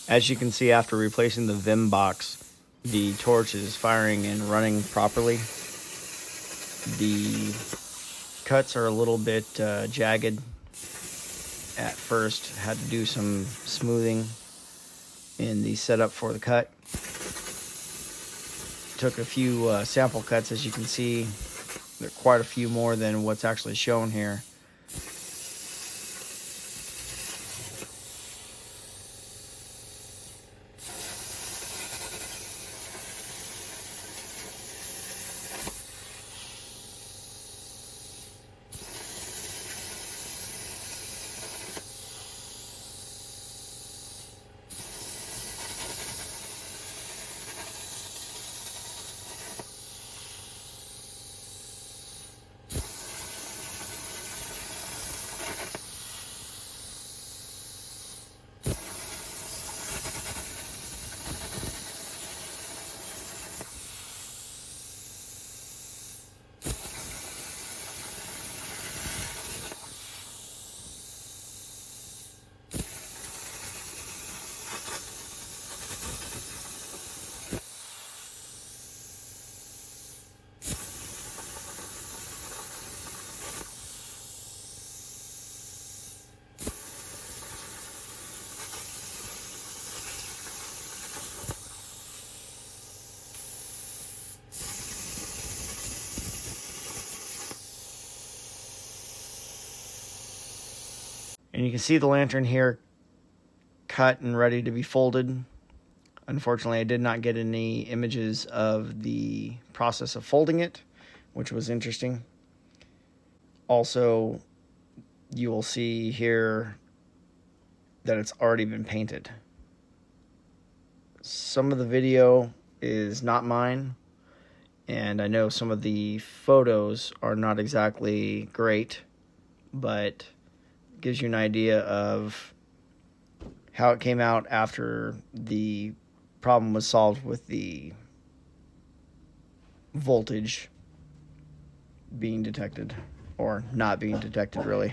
As you can see, after replacing the Vim box, the torch is firing and running properly. The cuts are a little bit jagged at first. Had to do some smoothing in the setup for the cut. Took a few sample cuts, as you can see. There are quite a few more than what's actually shown here. And you can see the lantern here cut and ready to be folded. Unfortunately, I did not get any images of the process of folding it, which was interesting. Also, you will see here that it's already been painted. Some of the video is not mine, and I know some of the photos are not exactly great, but gives you an idea of how it came out after the problem was solved with the voltage being detected, or not being detected, really.